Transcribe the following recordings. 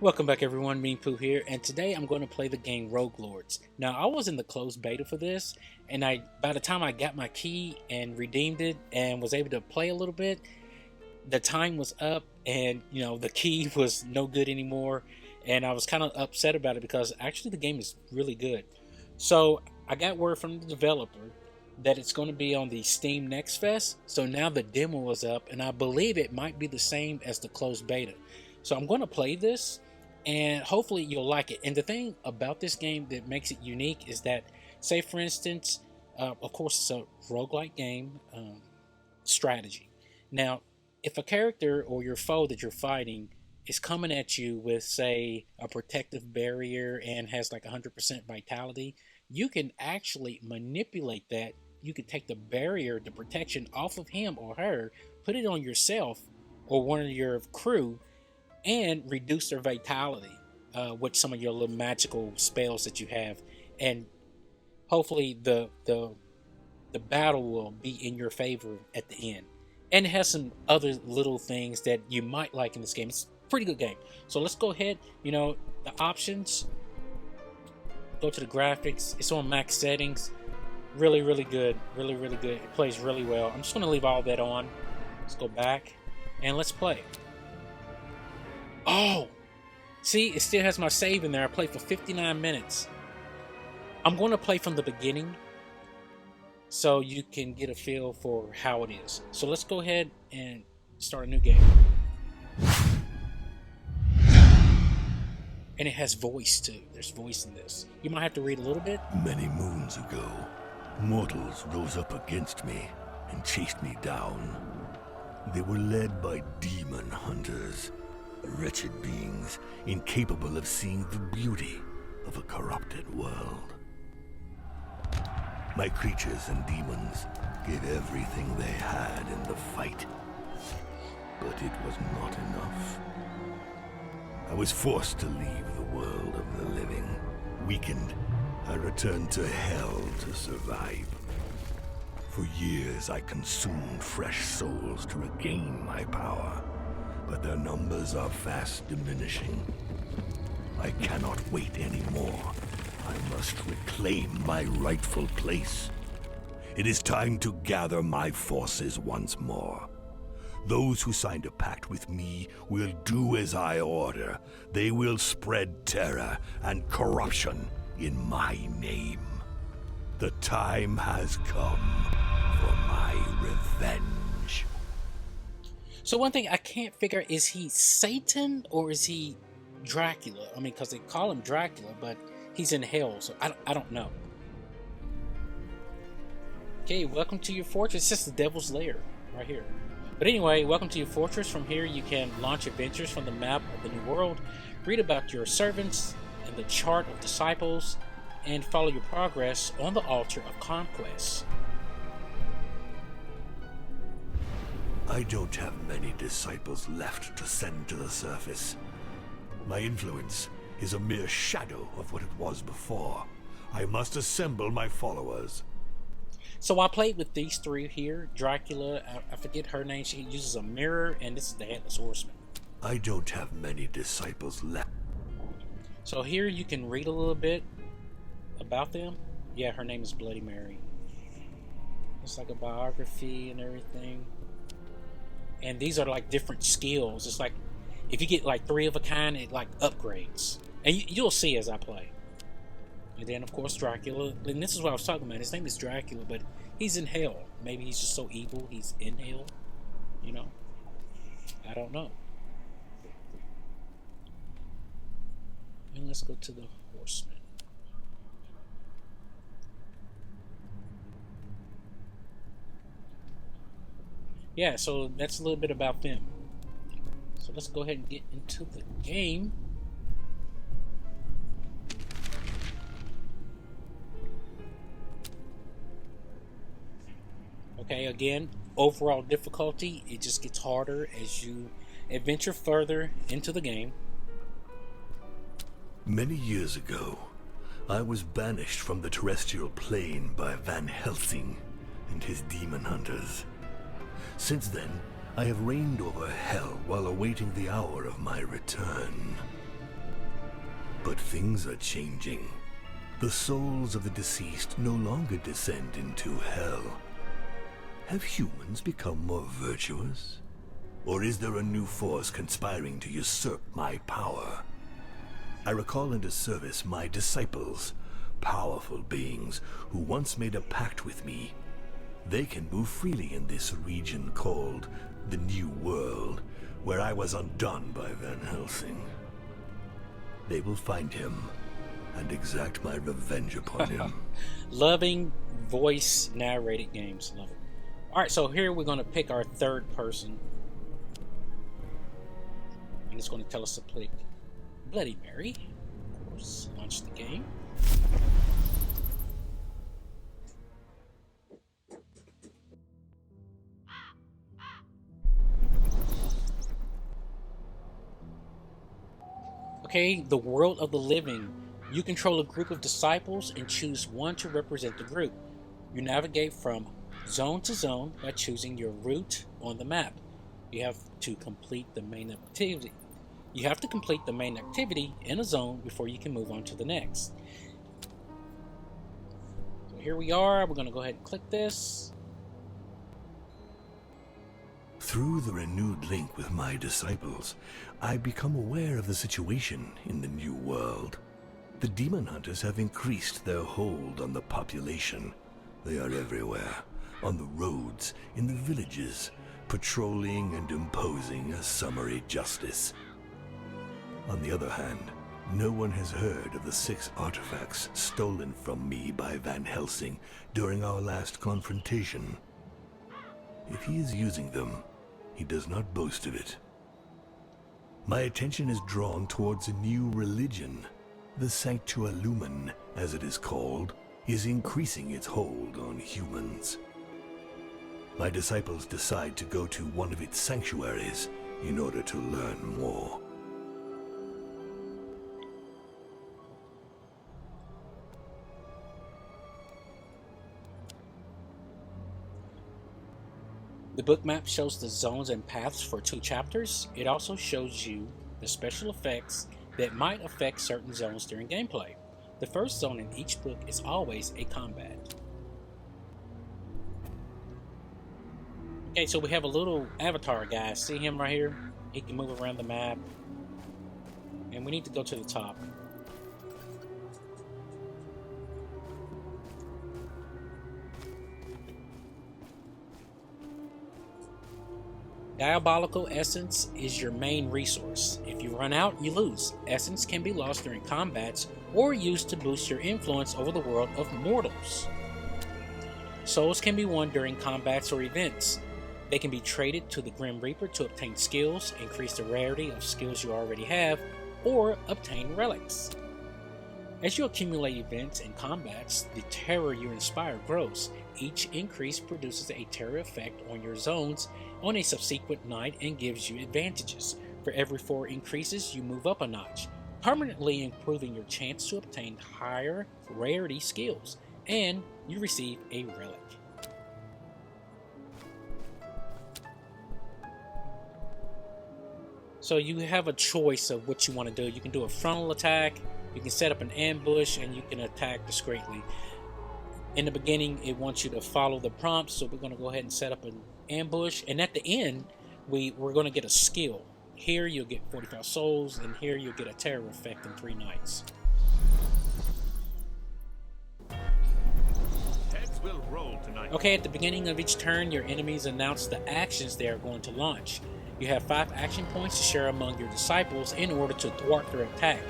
Welcome back everyone, Meanpooh here, and today I'm going to play the game Rogue Lords. Now, I was in the closed beta for this, and by the time I got my key and redeemed it and was able to play a little bit, the time was up and, the key was no good anymore, and I was kind of upset about it because actually the game is really good. So, I got word from the developer that it's going to be on the Steam Next Fest, so now the demo is up, and I believe it might be the same as the closed beta. So I'm going to play this, and hopefully you'll like it. And the thing about this game that makes it unique is that, say for instance, of course it's a roguelike game, strategy. Now, if a character or your foe that you're fighting is coming at you with, say, a protective barrier and has like 100% vitality, you can actually manipulate that. You can take the barrier, the protection off of him or her, put it on yourself or one of your crew, and reduce their vitality with some of your little magical spells that you have, and hopefully the battle will be in your favor at the end. And it has some other little things that you might like in this game. It's a pretty good game. So let's go ahead. The options. Go to the graphics. It's on max settings. Really, really good. Really, really good. It plays really well. I'm just going to leave all that on. Let's go back and let's play. Oh, see, it still has my save in there. I played for 59 minutes. I'm going to play from the beginning so you can get a feel for how it is. So let's go ahead and start a new game. And it has voice too. There's voice in this. You might have to read a little bit. Many moons ago, mortals rose up against me and chased me down. They were led by demon hunters. Wretched beings incapable of seeing the beauty of a corrupted world. My creatures and demons gave everything they had in the fight, but it was not enough. I was forced to leave the world of the living. Weakened, I returned to hell to survive. For years I consumed fresh souls to regain my power. But their numbers are fast diminishing. I cannot wait anymore. I must reclaim my rightful place. It is time to gather my forces once more. Those who signed a pact with me will do as I order. They will spread terror and corruption in my name. The time has come for my revenge. So one thing I can't figure, is he Satan or is he Dracula? I mean, because they call him Dracula, but he's in hell, so I don't know. Okay, welcome to your fortress. It's just the Devil's Lair right here. But anyway, welcome to your fortress. From here you can launch adventures from the map of the new world, read about your servants and the chart of disciples, and follow your progress on the altar of conquest. I don't have many disciples left to send to the surface. My influence is a mere shadow of what it was before. I must assemble my followers. So I played with these three here. Dracula, I forget her name, she uses a mirror, and this is the Headless Horseman. I don't have many disciples left. So here you can read a little bit about them. Yeah, her name is Bloody Mary. It's like a biography and everything. And these are like different skills. It's like if you get like 3 of a kind, it like upgrades. And you'll see as I play. And then of course Dracula. And this is what I was talking about. His name is Dracula, but he's in hell. Maybe he's just so evil he's in hell. I don't know. And let's go to the Horseman. Yeah, so that's a little bit about them. So let's go ahead and get into the game. Okay, again, overall difficulty, it just gets harder as you adventure further into the game. Many years ago, I was banished from the terrestrial plane by Van Helsing and his demon hunters. Since then, I have reigned over hell while awaiting the hour of my return. But things are changing. The souls of the deceased no longer descend into hell. Have humans become more virtuous? Or is there a new force conspiring to usurp my power? I recall into service my disciples, powerful beings who once made a pact with me. They can move freely in this region called the New World, where I was undone by Van Helsing. They will find him and exact my revenge upon him. Loving voice narrated games. Love it. Alright, so here we're going to pick our third person. And it's going to tell us to click Bloody Mary. Of course, launch the game. Okay, the world of the living. You control a group of disciples and choose one to represent the group. You navigate from zone to zone by choosing your route on the map. You have to complete the main activity. You have to complete the main activity in a zone before you can move on to the next. So here we are. We're going to go ahead and click this. Through the renewed link with my disciples, I become aware of the situation in the New World. The demon hunters have increased their hold on the population. They are everywhere, on the roads, in the villages, patrolling and imposing a summary justice. On the other hand, no one has heard of the 6 artifacts stolen from me by Van Helsing during our last confrontation. If he is using them, he does not boast of it. My attention is drawn towards a new religion. The Sanctualumen, as it is called, is increasing its hold on humans. My disciples decide to go to one of its sanctuaries in order to learn more. The book map shows the zones and paths for 2 chapters. It also shows you the special effects that might affect certain zones during gameplay. The first zone in each book is always a combat. Okay, so we have a little avatar guy. See him right here? He can move around the map. And we need to go to the top. Diabolical Essence is your main resource. If you run out, you lose. Essence can be lost during combats or used to boost your influence over the world of mortals. Souls can be won during combats or events. They can be traded to the Grim Reaper to obtain skills, increase the rarity of skills you already have, or obtain relics. As you accumulate events and combats, the terror you inspire grows. Each increase produces a terror effect on your zones on a subsequent night and gives you advantages. For every 4 increases, you move up a notch, permanently improving your chance to obtain higher rarity skills, and you receive a relic. So you have a choice of what you want to do. You can do a frontal attack, you can set up an ambush, and you can attack discreetly. In the beginning, it wants you to follow the prompts, so we're going to go ahead and set up an ambush. And at the end, we're going to get a skill. Here you'll get 45 souls, and here you'll get a terror effect in 3 nights. Heads will roll tonight. Okay, at the beginning of each turn, your enemies announce the actions they are going to launch. You have 5 action points to share among your disciples in order to thwart their attack.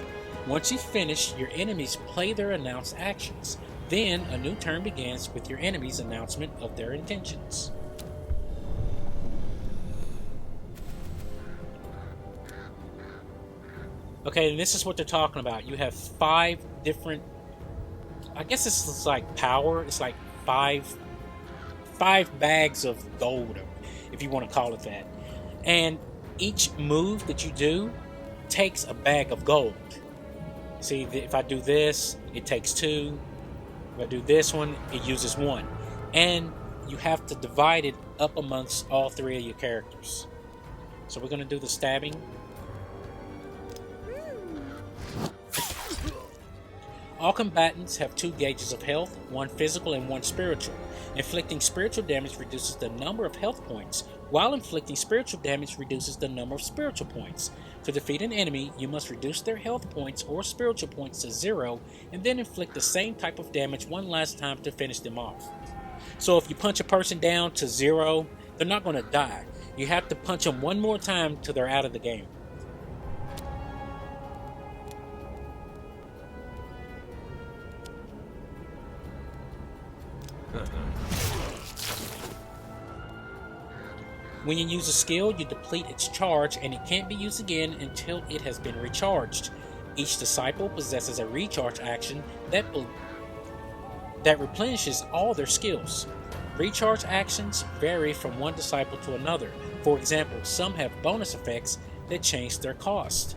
Once you finish, your enemies play their announced actions. Then, a new turn begins with your enemy's announcement of their intentions. Okay, and this is what they're talking about. You have 5 different... I guess this is like power. It's like 5 bags of gold, if you want to call it that. And each move that you do takes a bag of gold. See, if I do this, it takes 2. If I do this one, it uses 1. And you have to divide it up amongst all 3 of your characters. So we're going to do the stabbing. All combatants have 2 gauges of health, 1 physical and 1 spiritual. Inflicting spiritual damage reduces the number of health points, while inflicting spiritual damage reduces the number of spiritual points. To defeat an enemy, you must reduce their health points or spiritual points to 0, and then inflict the same type of damage one last time to finish them off. So if you punch a person down to 0, they're not going to die. You have to punch them one more time till they're out of the game. When you use a skill, you deplete its charge, and it can't be used again until it has been recharged. Each disciple possesses a recharge action that replenishes all their skills. Recharge actions vary from one disciple to another. For example, some have bonus effects that change their cost.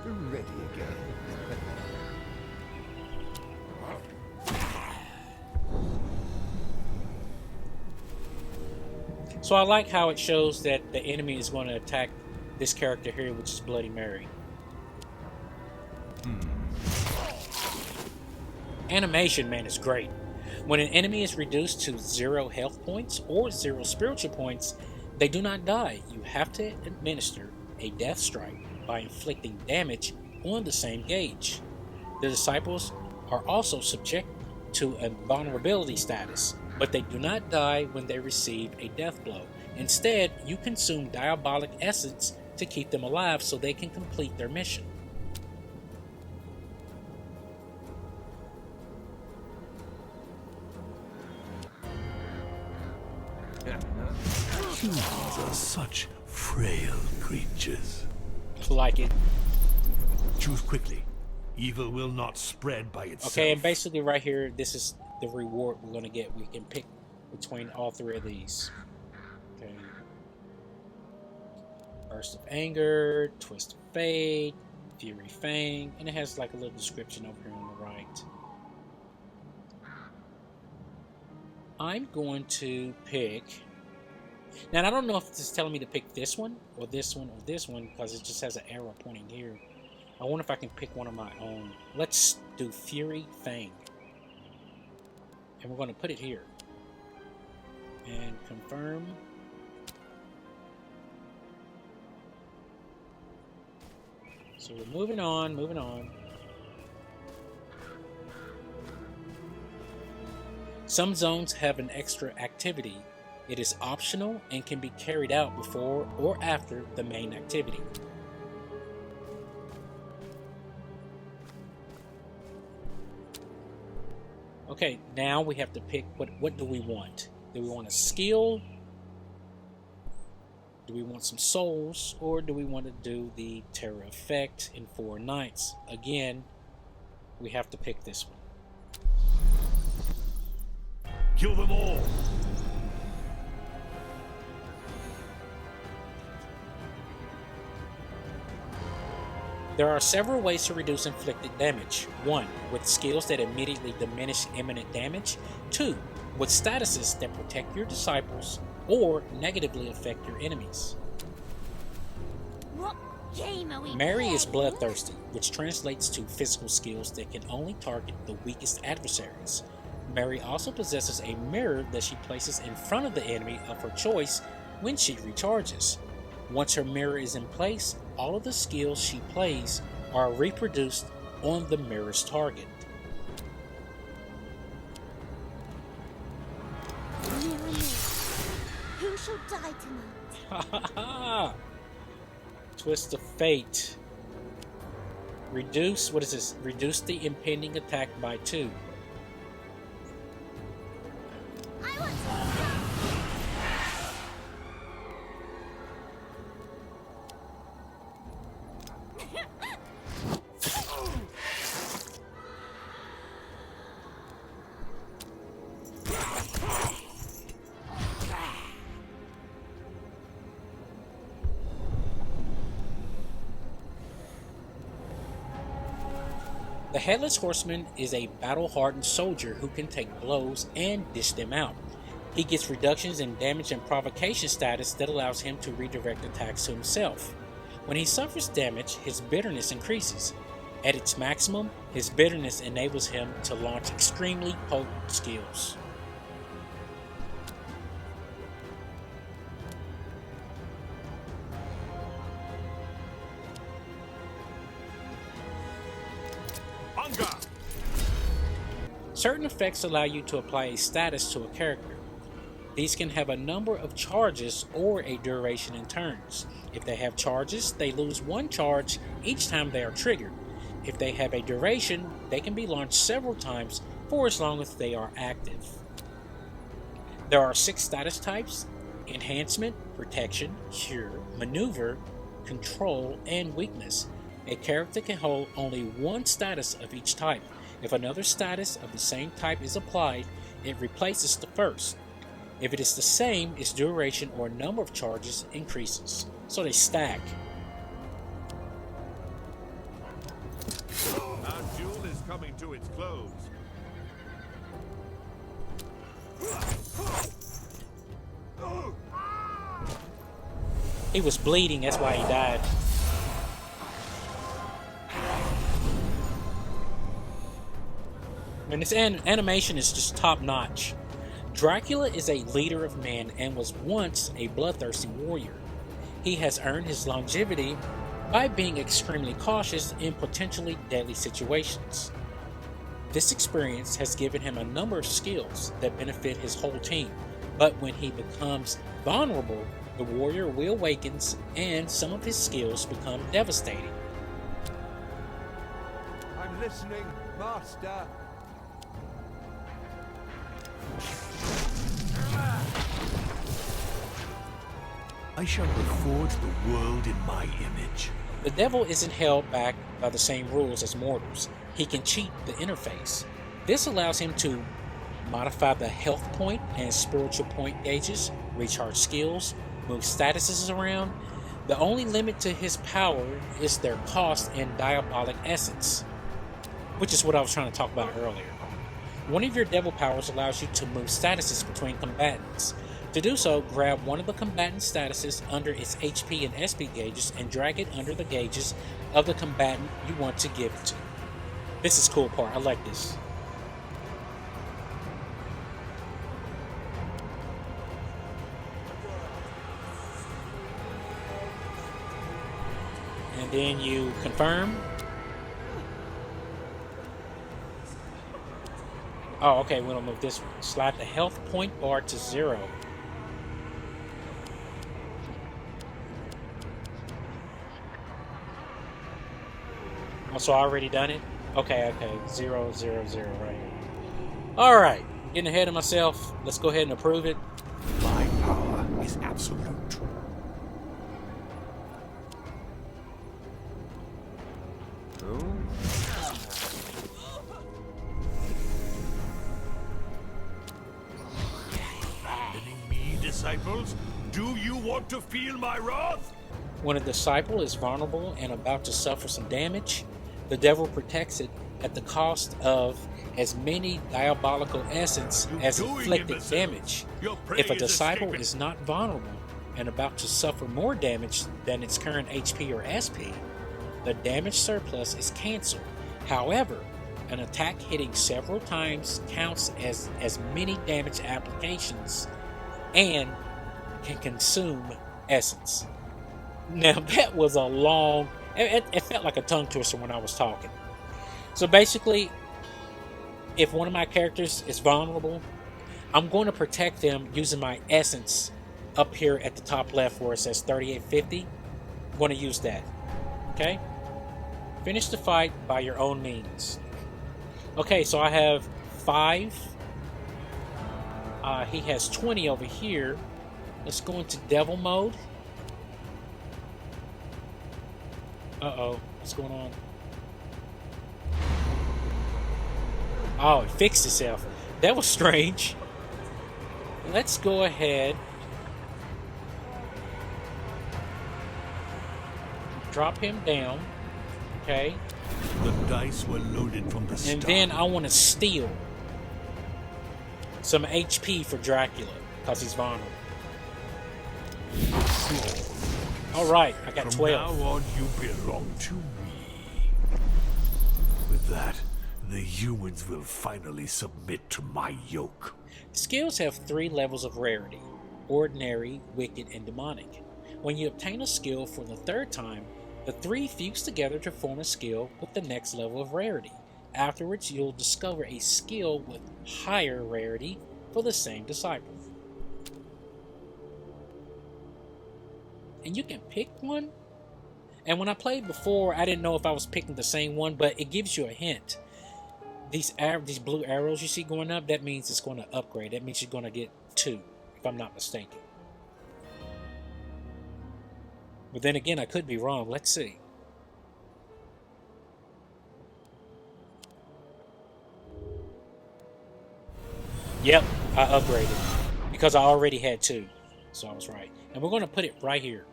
Ready again. So I like how it shows that the enemy is going to attack this character here, which is Bloody Mary. Animation, man, is great. When an enemy is reduced to 0 health points or 0 spiritual points, they do not die. You have to administer a death strike by inflicting damage on the same gauge. The disciples are also subject to a vulnerability status, but they do not die when they receive a death blow. Instead, you consume diabolic essence to keep them alive so they can complete their mission. Humans are such frail creatures. Like it. Choose quickly. Evil will not spread by itself. Okay, and basically right here, this is the reward we're going to get. We can pick between all 3 of these. Okay. Burst of Anger, Twist of Fate, Fury Fang, and it has like a little description over here on the right. I'm going to pick... Now, I don't know if it's telling me to pick this one, or this one, or this one, because it just has an arrow pointing here. I wonder if I can pick one of my own. Let's do Fury Fang. And we're going to put it here. And confirm. So we're moving on, moving on. Some zones have an extra activity. It is optional and can be carried out before or after the main activity. Okay, now we have to pick what do we want? Do we want a skill? Do we want some souls? Or do we want to do the terror effect in 4 nights? Again, we have to pick this one. Kill them all! There are several ways to reduce inflicted damage. 1. With skills that immediately diminish imminent damage. 2. With statuses that protect your disciples or negatively affect your enemies. What game are we Mary is playing? bloodthirsty, which translates to physical skills that can only target the weakest adversaries. Mary also possesses a mirror that she places in front of the enemy of her choice when she recharges. Once her mirror is in place, all of the skills she plays are reproduced on the mirror's target. Mirror, mirror, who shall die tonight? Twist of Fate. Reduce, what is this? Reduce the impending attack by 2. I want to The Headless Horseman is a battle-hardened soldier who can take blows and dish them out. He gets reductions in damage and provocation status that allows him to redirect attacks to himself. When he suffers damage, his bitterness increases. At its maximum, his bitterness enables him to launch extremely potent skills. Certain effects allow you to apply a status to a character. These can have a number of charges or a duration in turns. If they have charges, they lose one charge each time they are triggered. If they have a duration, they can be launched several times for as long as they are active. There are 6 status types: enhancement, protection, cure, maneuver, control, and weakness. A character can hold only one status of each type. If another status of the same type is applied, it replaces the first. If it is the same, its duration or number of charges increases. So they stack. Our duel is coming to its close. He was bleeding, that's why he died. And this animation is just top notch. Dracula is a leader of men and was once a bloodthirsty warrior. He has earned his longevity by being extremely cautious in potentially deadly situations. This experience has given him a number of skills that benefit his whole team, but when he becomes vulnerable, the warrior will awakens and some of his skills become devastating. I'm listening, Master. I shall reforge the world in my image. The devil isn't held back by the same rules as mortals. He can cheat the interface. This allows him to modify the health point and spiritual point gauges, recharge skills, move statuses around. The only limit to his power is their cost and diabolic essence, which is what I was trying to talk about earlier. One of your devil powers allows you to move statuses between combatants. To do so, grab one of the combatant statuses under its HP and SP gauges and drag it under the gauges of the combatant you want to give it to. This is the cool part, I like this. And then you confirm. Oh, okay, we're gonna move this one. Slide the health point bar to 0. Oh, so I already done it? Okay, 0, 0, 0 right here. Alright, getting ahead of myself. Let's go ahead and approve it. My power is absolute. Abandoning me, disciples? Do you want to feel my wrath? When a disciple is vulnerable and about to suffer some damage, the devil protects it at the cost of as many diabolical essence as inflicted damage. If a disciple is not vulnerable and about to suffer more damage than its current HP or SP, the damage surplus is cancelled. However, an attack hitting several times counts as many damage applications and can consume essence. Now that was a long, it felt like a tongue twister when I was talking. So basically, if one of my characters is vulnerable, I'm going to protect them using my essence up here at the top left where it says 3850. I'm going to use that. Okay? Finish the fight by your own means. Okay, so I have 5. He has 20 over here. Let's go into devil mode. Uh-oh, what's going on? Oh, it fixed itself. That was strange. Let's go ahead. Drop him down. Okay. The dice were loaded from the start. And then I want to steal some HP for Dracula. because he's vulnerable. Alright, I got From 12. now on, you belong to me. With that, the humans will finally submit to my yoke. Skills have 3 levels of rarity: ordinary, wicked, and demonic. When you obtain a skill for the 3rd time, the 3 fuse together to form a skill with the next level of rarity. Afterwards, you'll discover a skill with higher rarity for the same disciple. And you can pick one. And when I played before, I didn't know if I was picking the same one, but it gives you a hint. These blue arrows you see going up, that means it's going to upgrade. That means you're going to get 2, if I'm not mistaken. But then again, I could be wrong. Let's see. Yep, I upgraded because I already had 2. So I was right. And we're going to put it right here.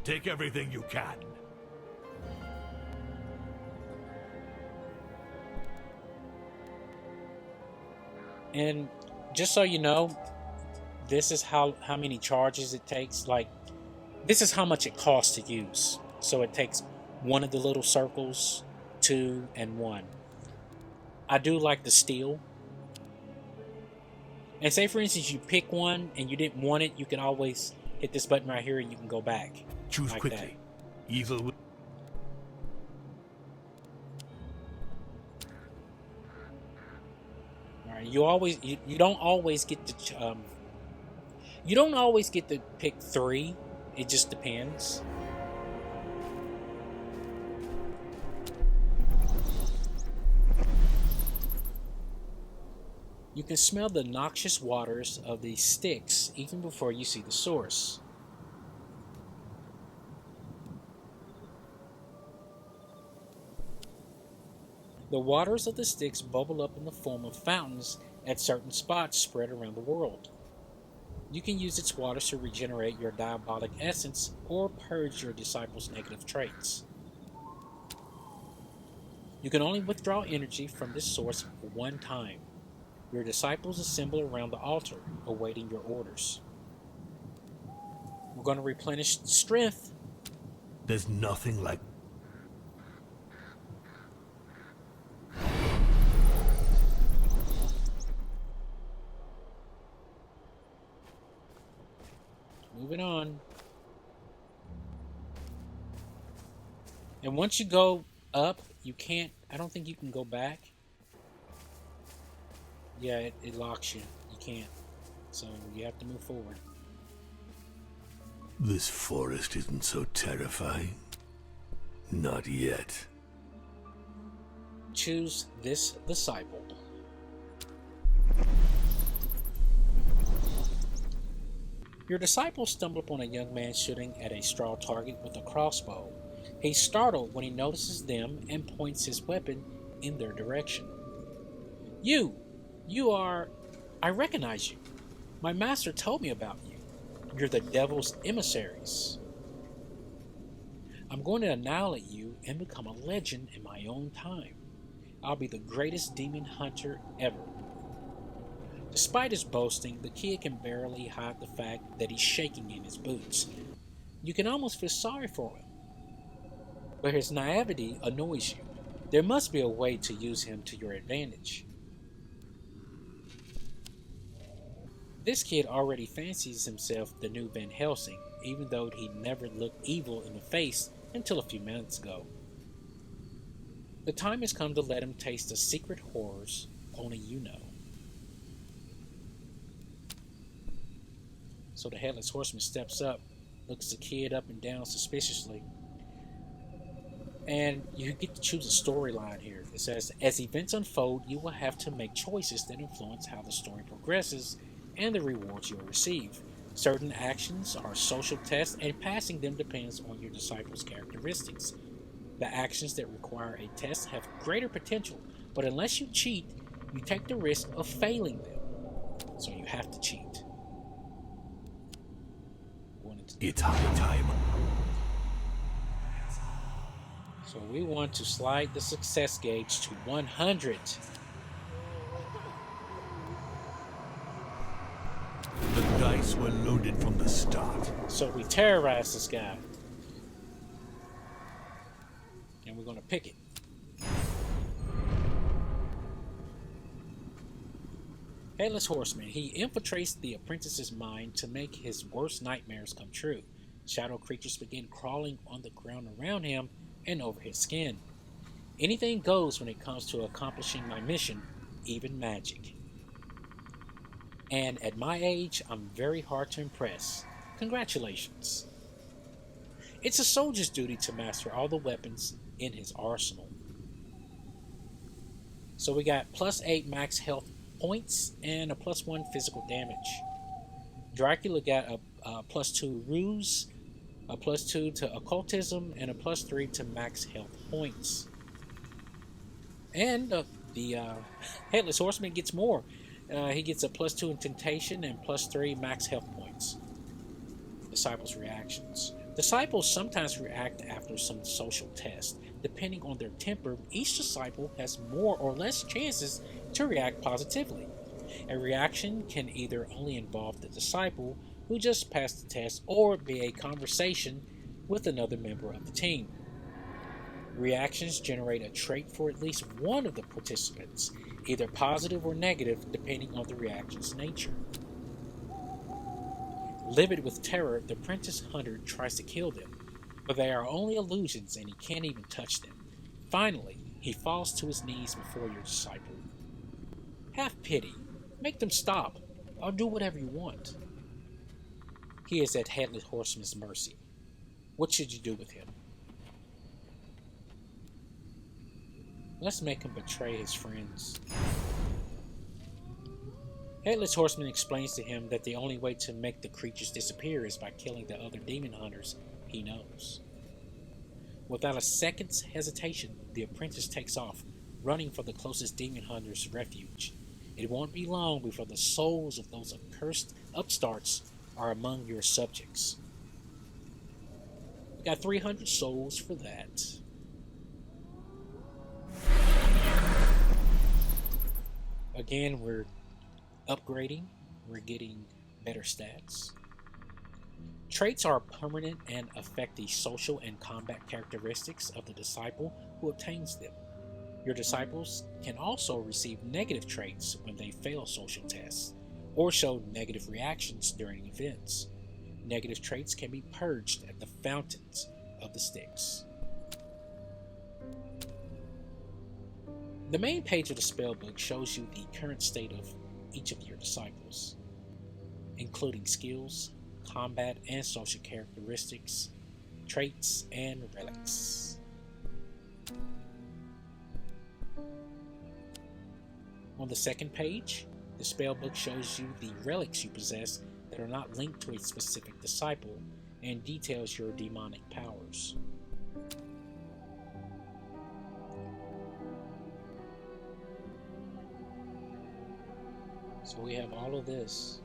Take everything you can. And just so you know, this is how many charges it takes. Like, this is how much it costs to use. So it takes 1 of the little circles, 2, and 1. I do like the steel. And say, for instance, you pick one and you didn't want it, you can always hit this button right here and you can go back. Choose like quickly. that. Evil will... All right, you don't always get to you don't always get to pick 3. It just depends. You can smell the noxious waters of these sticks even before you see the source. The waters of the sticks bubble up in the form of fountains at certain spots spread around the world. You can use its waters to regenerate your diabolic essence or purge your disciples' negative traits. You can only withdraw energy from this source 1 time. Your disciples assemble around the altar, awaiting your orders. We're going to replenish strength. There's nothing like... Moving on. And once you go up, you can't... I don't think you can go back. Yeah, it locks you. You can't. So you have to move forward. This forest isn't so terrifying. Not yet. Choose this disciple. Your disciples stumble upon a young man shooting at a straw target with a crossbow. He's startled when he notices them and points his weapon in their direction. You are... I recognize you. My master told me about you. You're the devil's emissaries. I'm going to annihilate you and become a legend in my own time. I'll be the greatest demon hunter ever. Despite his boasting, the kid can barely hide the fact that he's shaking in his boots. You can almost feel sorry for him. But his naivety annoys you. There must be a way to use him to your advantage. This kid already fancies himself the new Van Helsing, even though he never looked evil in the face until a few minutes ago. The time has come to let him taste the secret horrors only you know. So the Headless Horseman steps up, looks the kid up and down suspiciously, and you get to choose a storyline here. It says, as events unfold, you will have to make choices that influence how the story progresses and the rewards you'll receive. Certain actions are social tests, and passing them depends on your disciples' characteristics. The actions that require a test have greater potential, but unless you cheat, you take the risk of failing them. So you have to cheat. It's high time. So we want to slide the success gauge to 100. Dice were loaded from the start. So we terrorize this guy. And we're going to pick it. Headless Horseman. He infiltrates the apprentice's mind to make his worst nightmares come true. Shadow creatures begin crawling on the ground around him and over his skin. Anything goes when it comes to accomplishing my mission, even magic. And at my age, I'm very hard to impress. Congratulations. It's a soldier's duty to master all the weapons in his arsenal. So we got +8 max health points and a +1 physical damage. Dracula got a +2 ruse, a +2 to occultism, and a +3 to max health points. And the Headless Horseman gets more. He gets a +2 in temptation and +3 max health points. Disciples' reactions. Disciples sometimes react after some social test. Depending on their temper, each disciple has more or less chances to react positively. A reaction can either only involve the disciple who just passed the test or be a conversation with another member of the team. Reactions generate a trait for at least one of the participants, either positive or negative depending on the reaction's nature. Livid with terror, the apprentice hunter tries to kill them, but they are only illusions and he can't even touch them. Finally, he falls to his knees before your disciple. Have pity. Make them stop. I'll do whatever you want. He is at Headless Horseman's mercy. What should you do with him? Let's make him betray his friends. Headless Horseman explains to him that the only way to make the creatures disappear is by killing the other demon hunters he knows. Without a second's hesitation, the apprentice takes off, running for the closest demon hunter's refuge. It won't be long before the souls of those accursed upstarts are among your subjects. We got 300 souls for that. Again, we're upgrading. We're getting better stats. Traits are permanent and affect the social and combat characteristics of the disciple who obtains them. Your disciples can also receive negative traits when they fail social tests, or show negative reactions during events. Negative traits can be purged at the fountains of the Styx. The main page of the spellbook shows you the current state of each of your disciples, including skills, combat and social characteristics, traits, and relics. On the second page, the spellbook shows you the relics you possess that are not linked to a specific disciple and details your demonic powers. So we have all of this.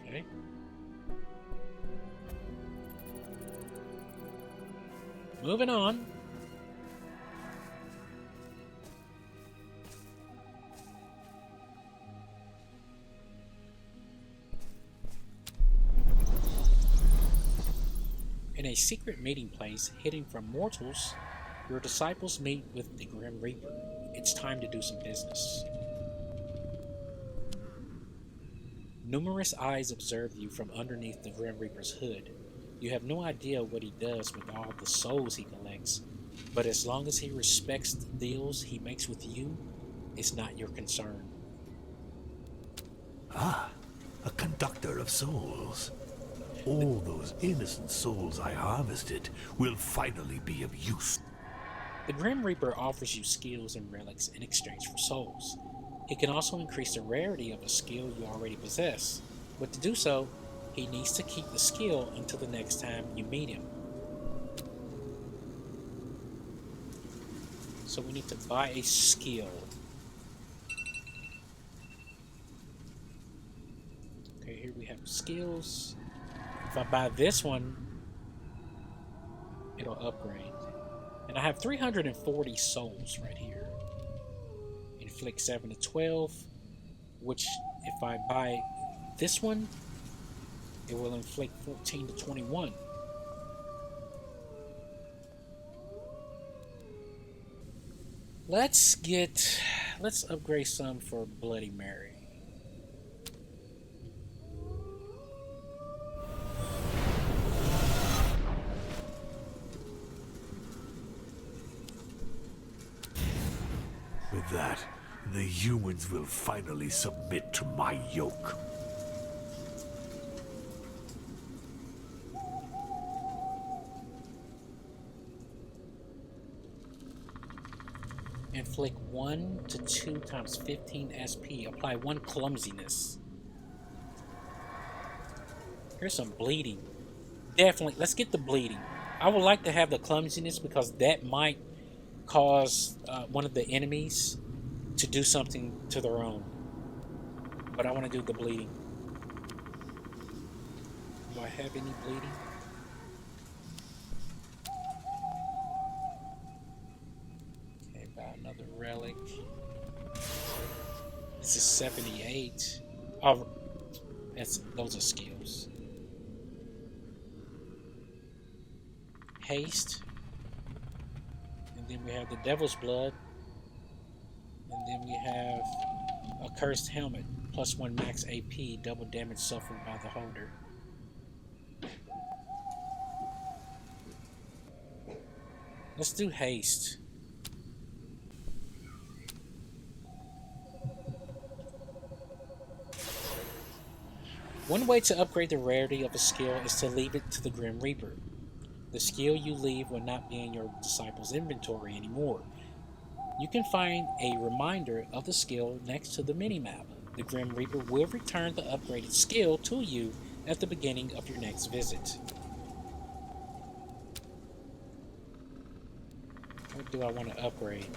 Okay. Moving on. In a secret meeting place hidden from mortals, your disciples meet with the Grim Reaper. It's time to do some business. Numerous eyes observe you from underneath the Grim Reaper's hood. You have no idea what he does with all the souls he collects, but as long as he respects the deals he makes with you, it's not your concern. Ah, a conductor of souls. All those innocent souls I harvested will finally be of use. The Grim Reaper offers you skills and relics in exchange for souls. He can also increase the rarity of a skill you already possess, but to do so, he needs to keep the skill until the next time you meet him. So we need to buy a skill. Okay, here we have skills. If I buy this one, it'll upgrade. And I have 340 souls right here. Inflict 7 to 12, which if I buy this one, it will inflict 14 to 21. Let's upgrade some for Bloody Mary. With that, the humans will finally submit to my yoke. Inflict 1 to 2 times 15 SP. Apply 1 clumsiness. Here's some bleeding. Definitely, let's get the bleeding. I would like to have the clumsiness because that might cause one of the enemies to do something to their own. But I want to do the bleeding. Do I have any bleeding? Okay, about another relic. This is 78. Oh, those are skills. Haste. And then we have the Devil's Blood. And then we have a Cursed Helmet. Plus 1 max AP. Double damage suffered by the holder. Let's do Haste. One way to upgrade the rarity of a skill is to leave it to the Grim Reaper. The skill you leave will not be in your disciple's inventory anymore. You can find a reminder of the skill next to the minimap. The Grim Reaper will return the upgraded skill to you at the beginning of your next visit. What do I want to upgrade?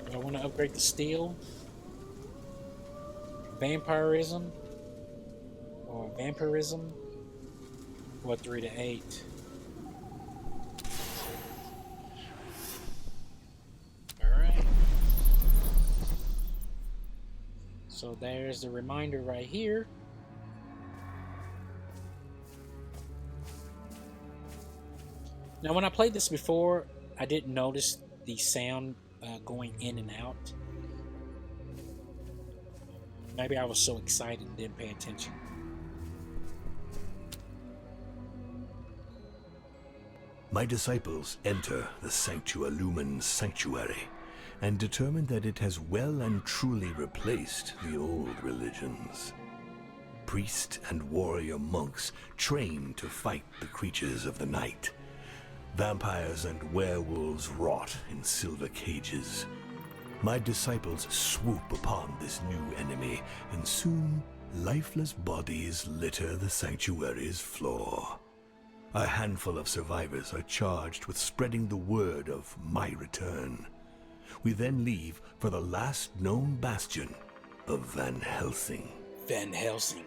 Do I want to upgrade the steel? Vampirism? Or vampirism? Or 3 to 8? So there's the reminder right here. Now when I played this before, I didn't notice the sound going in and out. Maybe I was so excited and didn't pay attention. My disciples enter the Sanctualumen sanctuary and determine that it has well and truly replaced the old religions. Priest and warrior monks train to fight the creatures of the night. Vampires and werewolves rot in silver cages. My disciples swoop upon this new enemy, and soon lifeless bodies litter the sanctuary's floor. A handful of survivors are charged with spreading the word of my return. We then leave for the last known bastion of Van Helsing. Van Helsing.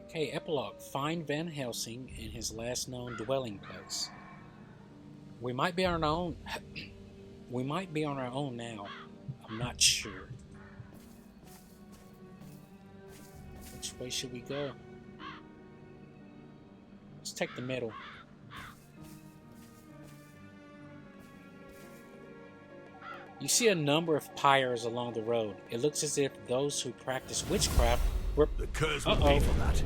Okay, epilogue. Find Van Helsing in his last known dwelling place. We might be on our own. We might be on our own now. I'm not sure. Which way should we go? Let's take the middle. You see a number of pyres along the road. It looks as if those who practice witchcraft were... The curse will pay for that.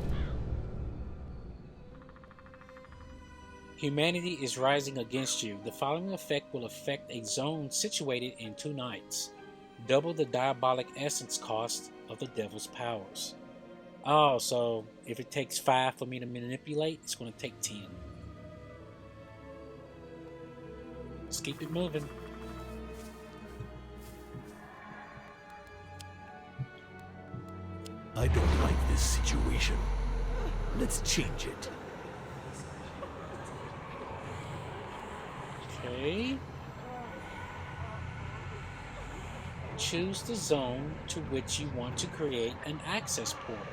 Humanity is rising against you. The following effect will affect a zone situated in 2 nights. Double the diabolic essence cost of the devil's powers. Oh, so if it takes 5 for me to manipulate, it's going to take 10. Let's keep it moving. I don't like this situation. Let's change it. Okay. Choose the zone to which you want to create an access portal.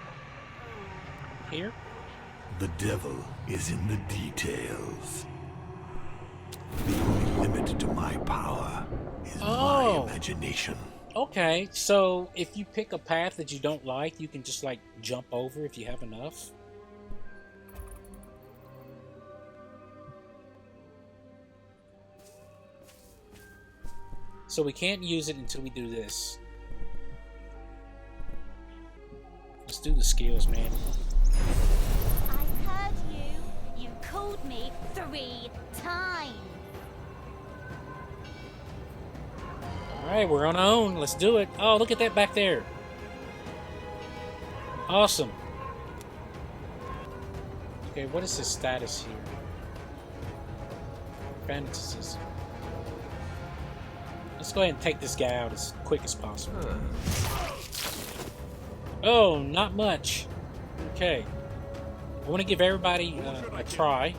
Here? The devil is in the details. The only limit to my power is Oh. my imagination. Okay, so if you pick a path that you don't like, you can just like jump over if you have enough. So we can't use it until we do this. Let's do the skills, man. I heard you. You called me 3 times. Alright, we're on our own. Let's do it. Oh, look at that back there. Awesome. Okay, what is his status here? Fanaticism. Let's go ahead and take this guy out as quick as possible. Oh, not much. Okay. I want to give everybody a try.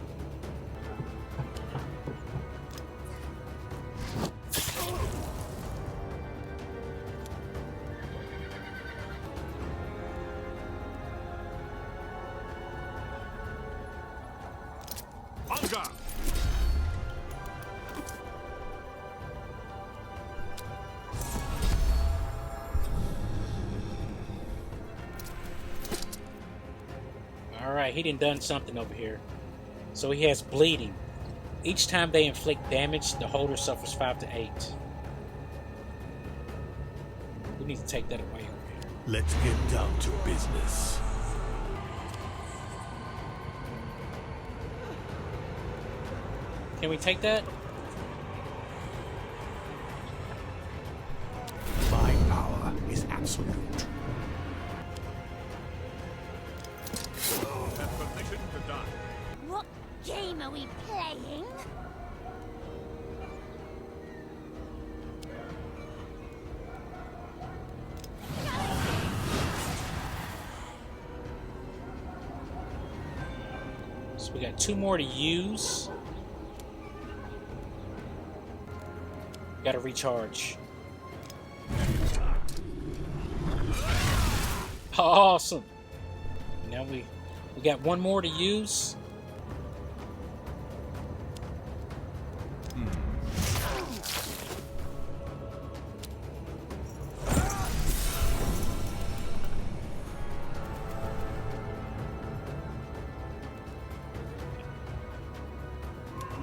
Alright, he done something over here. So he has bleeding. Each time they inflict damage, the holder suffers 5 to 8. We need to take that away over here. Let's get down to business. Can we take that? My power is absolute. What game are we playing? So we got 2 more to use. Gotta recharge. Awesome. Now we got 1 more to use.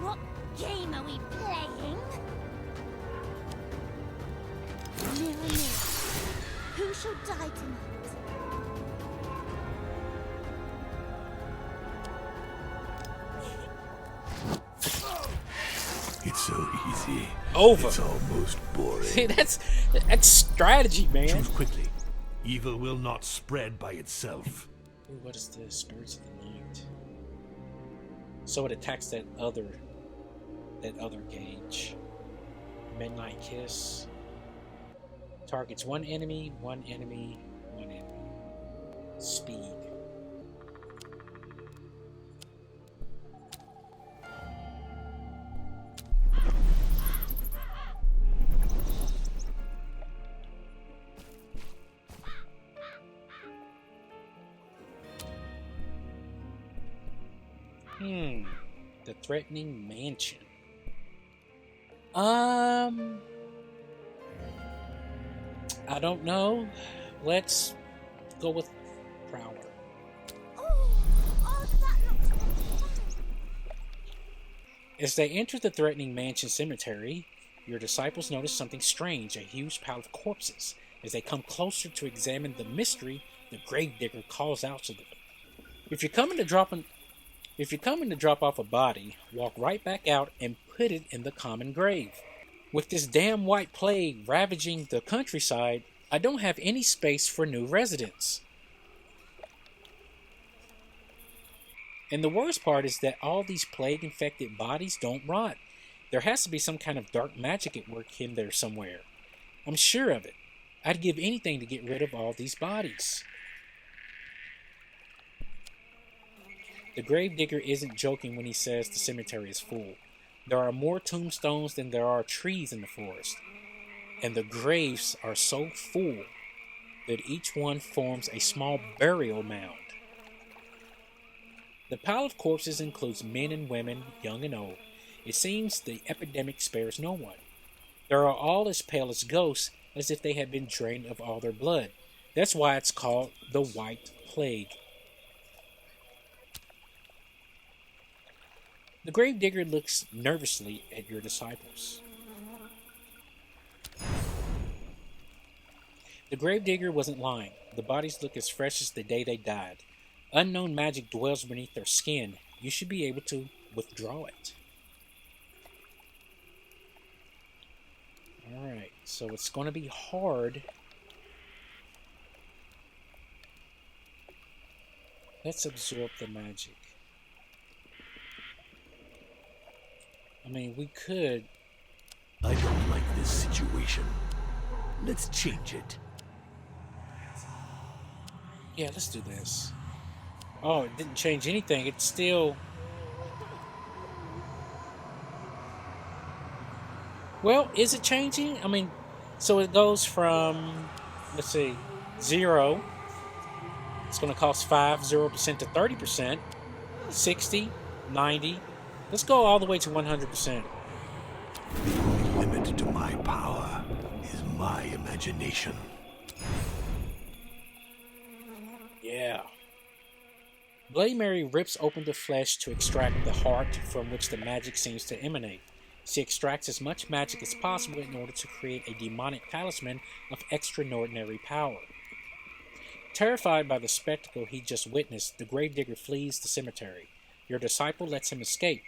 What game are we playing? Mirror, mirror, who shall die tonight? It's so easy. Over. It's almost boring. See, that's strategy, man. Choose quickly. Evil will not spread by itself. Ooh, what is this? Spirits of the Night. So it attacks that other gauge. Midnight Kiss. Targets one enemy, one enemy, one enemy. Speed. The Threatening Mansion. I don't know. Let's go with Prowler. Oh, that looks fun. As they enter the Threatening Mansion cemetery, your disciples notice something strange, a huge pile of corpses. As they come closer to examine the mystery, the gravedigger calls out to them. If you're coming to drop off a body, walk right back out and put it in the common grave. With this damn white plague ravaging the countryside, I don't have any space for new residents. And the worst part is that all these plague-infected bodies don't rot. There has to be some kind of dark magic at work in there somewhere. I'm sure of it. I'd give anything to get rid of all these bodies. The gravedigger isn't joking when he says the cemetery is full. There are more tombstones than there are trees in the forest, and the graves are so full that each one forms a small burial mound. The pile of corpses includes men and women, young and old. It seems the epidemic spares no one. They are all as pale as ghosts, as if they had been drained of all their blood. That's why it's called the White Plague. The gravedigger looks nervously at your disciples. The gravedigger wasn't lying. The bodies look as fresh as the day they died. Unknown magic dwells beneath their skin. You should be able to withdraw it. Alright, so it's going to be hard. Let's absorb the magic. I mean, we could... I don't like this situation. Let's change it. Yeah, let's do this. Oh, it didn't change anything. It's still... Well, is it changing? I mean, so it goes from, let's see, 0. It's going to cost 0% to 30%. 60, 90. Let's go all the way to 100%. The only limit to my power is my imagination. Yeah. Bloody Mary rips open the flesh to extract the heart from which the magic seems to emanate. She extracts as much magic as possible in order to create a demonic talisman of extraordinary power. Terrified by the spectacle he just witnessed, the gravedigger flees the cemetery. Your disciple lets him escape.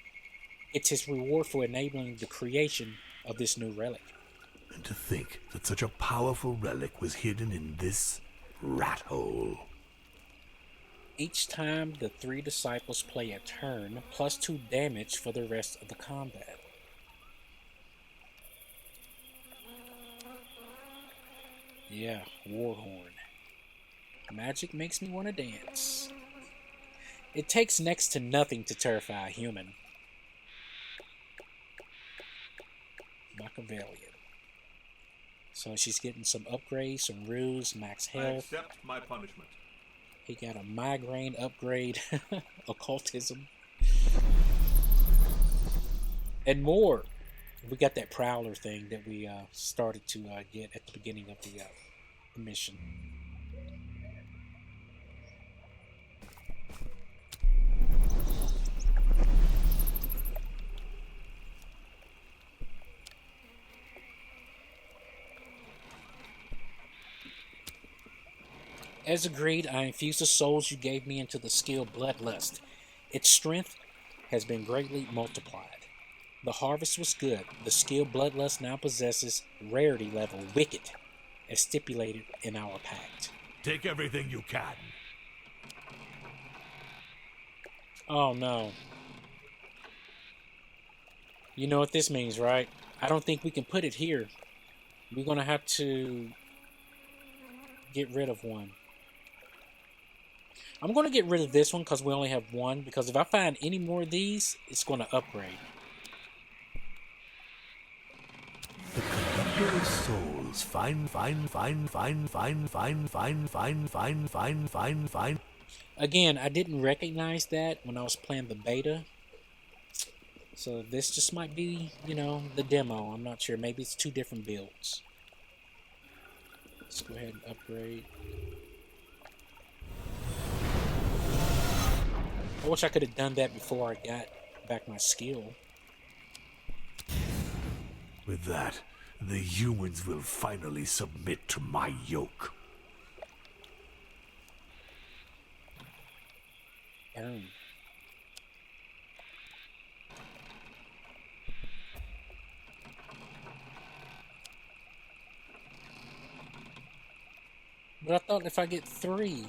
It's his reward for enabling the creation of this new relic. And to think that such a powerful relic was hidden in this rat hole. Each time the 3 disciples play a turn, plus 2 damage for the rest of the combat. Yeah, Warhorn. Magic makes me want to dance. It takes next to nothing to terrify a human. Machiavellian. So she's getting some upgrades, some rules, max I health. accept my punishment. He got a migraine upgrade, occultism, and more. We got that prowler thing that we started to get at the beginning of the mission. As agreed, I infused the souls you gave me into the skill Bloodlust. Its strength has been greatly multiplied. The harvest was good. The skill Bloodlust now possesses rarity level Wicked, as stipulated in our pact. Take everything you can. Oh no. You know what this means, right? I don't think we can put it here. We're going to have to get rid of one. I'm going to get rid of this one because we only have one. Because if I find any more of these, it's going to upgrade. The conductor of souls. Fine. Again, I didn't recognize that when I was playing the beta. So this just might be, you know, the demo. I'm not sure. Maybe it's 2 different builds. Let's go ahead and upgrade. I wish I could have done that before I got back my skill. With that, the humans will finally submit to my yoke. But I thought if I get 3...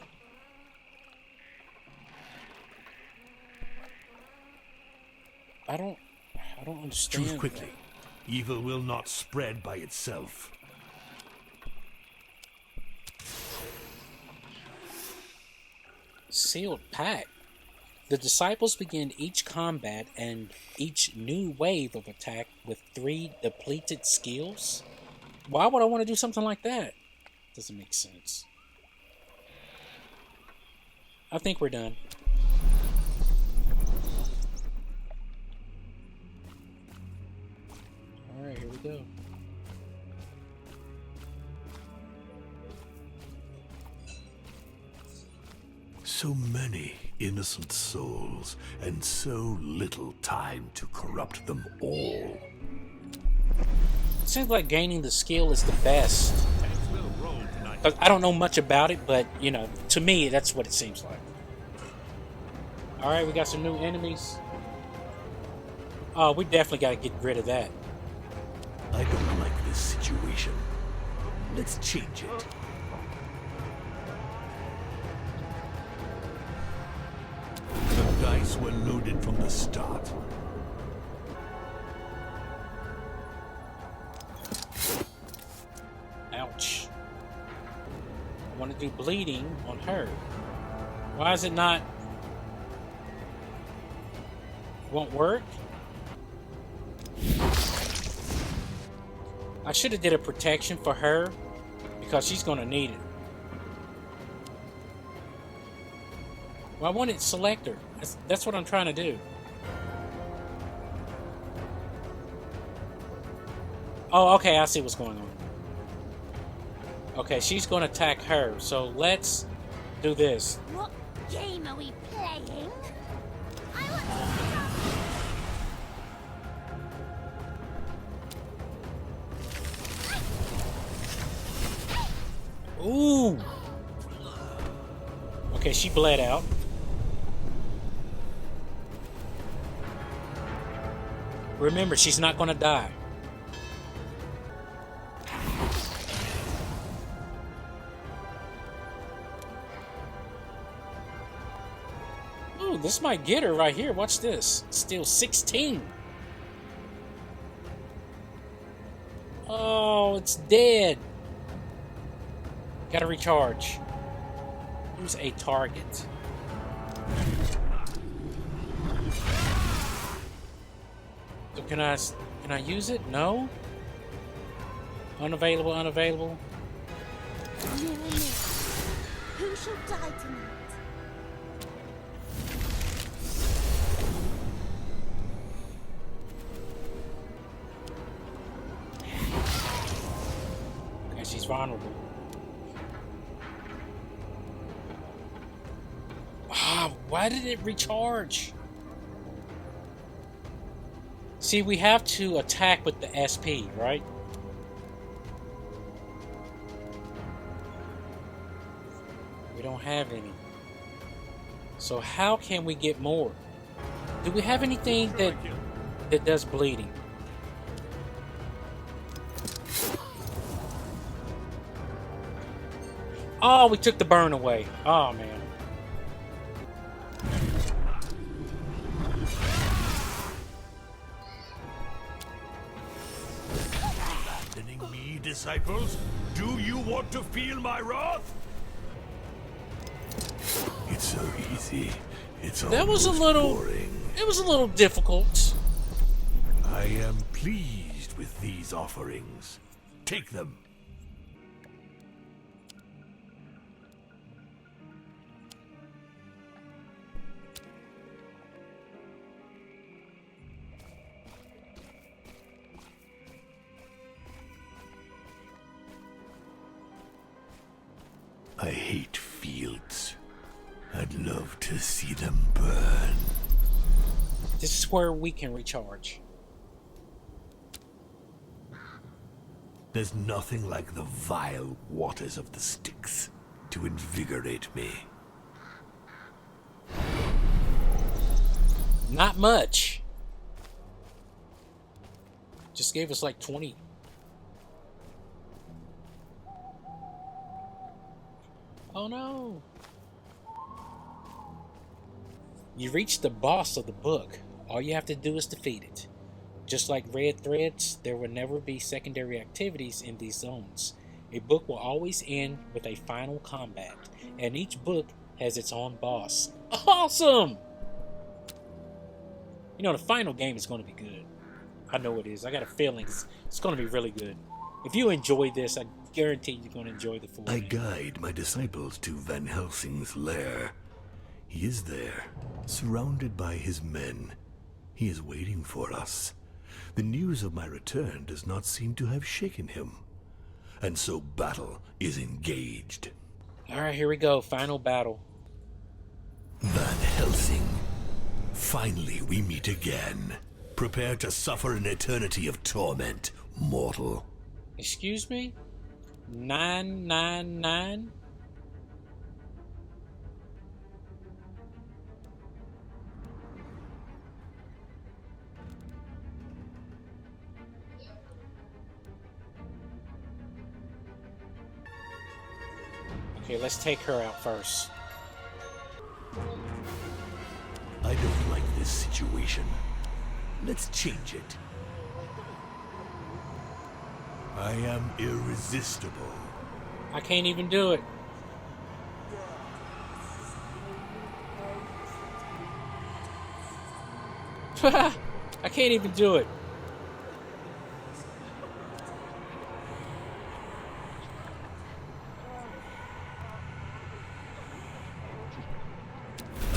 I don't understand. Choose quickly. Evil will not spread by itself. Sealed pact. The disciples begin each combat and each new wave of attack with 3 depleted skills? Why would I want to do something like that? Doesn't make sense. I think we're done. we go. So many innocent souls, and so little time to corrupt them all. It seems like gaining the skill is the best. 'Cause I don't know much about it, but, you know, to me, that's what it seems like. Alright, we got some new enemies. Oh, we definitely got to get rid of that. I don't like this situation. Let's change it. The dice were loaded from the start. Ouch. I want to do bleeding on her. Why is it not... Won't work? I should have did a protection for her because she's going to need it. Well, I wanted select her. That's what I'm trying to do. Oh, okay, I see what's going on. Okay, she's going to attack her, so let's do this. What game are we playing? I want to Ooh! Okay, she bled out. Remember, she's not going to die. Ooh, this might get her right here. Watch this. Still 16. Oh, it's dead. Gotta recharge. Use a target. So can I use it? No? Unavailable, unavailable. Mirror, mirror, who shall die tonight? Okay, she's vulnerable. Ah, why did it recharge? See, we have to attack with the SP, right? We don't have any. So how can we get more? Do we have anything that does bleeding? Oh, we took the burn away. Oh, man. Abandoning me, disciples? Do you want to feel my wrath? It's so easy. It's That was a almost little... boring. It was a little difficult. I am pleased with these offerings. Take them. I hate fields. I'd love to see them burn. This is where we can recharge. There's nothing like the vile waters of the Styx to invigorate me. Not much. Just gave us like 20. Oh no. You reach the boss of the book. All you have to do is defeat it. Just like red threads, there will never be secondary activities in these zones. A book will always end with a final combat, and each book has its own boss. Awesome! You know, the final game is going to be good. I know it is. I got a feeling it's going to be really good. If you enjoy this, I guarantee you're going to enjoy the full I game. guide my disciples to Van Helsing's lair. He is there, surrounded by his men. He is waiting for us, The news of my return does not seem to have shaken him. And so battle is engaged. Alright, here we go. Final battle. Van Helsing. Finally we meet again. Prepare to suffer an eternity of torment, mortal. Excuse me? 999? Okay, let's take her out first. I don't like this situation. Let's change it. I am irresistible. I can't even do it. I can't even do it.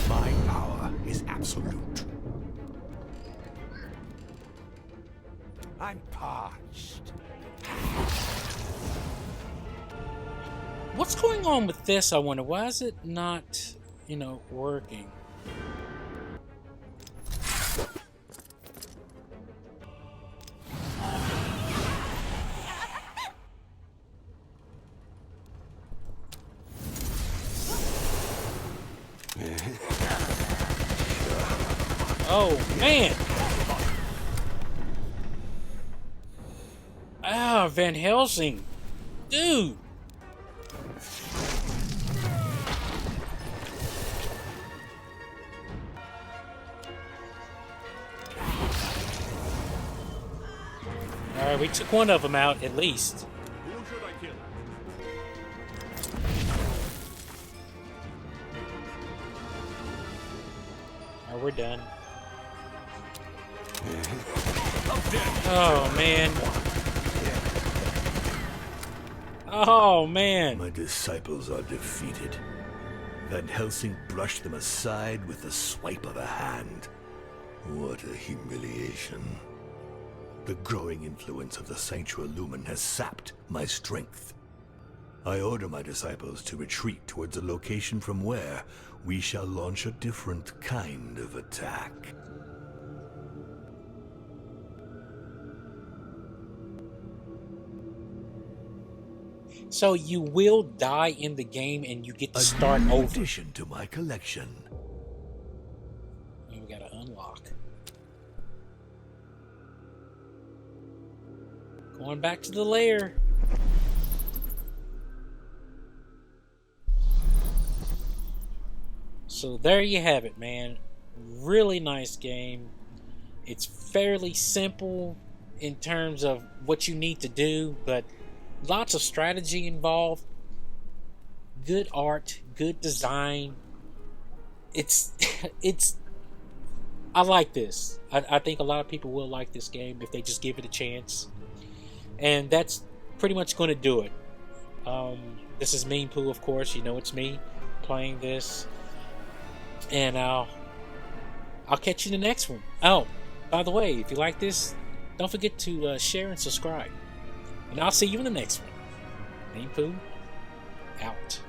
My power is absolute. I'm parched. What's going on with this, I wonder? Why is it not, working? Oh, man! Ah, Van Helsing! Dude! Alright, we took one of them out, at least. Who should I kill? Alright, we're done. Oh, man. Oh, man. My disciples are defeated. Van Helsing brushed them aside with the swipe of a hand. What a humiliation. The growing influence of the Sanctua Lumen has sapped my strength. I order my disciples to retreat towards a location from where we shall launch a different kind of attack. So you will die in the game and you get to start new over. addition to my collection. And we gotta unlock. Going back to the lair. So there you have it, man. Really nice game. It's fairly simple in terms of what you need to do, but lots of strategy involved. Good art, good design. It's I like this. I think a lot of people will like this game if they just give it a chance. And that's pretty much going to do it. This is Meanpooh, of course. You know it's me playing this. And I'll catch you in the next one. Oh, by the way, if you like this, don't forget to share and subscribe. And I'll see you in the next one. Meanpooh, out.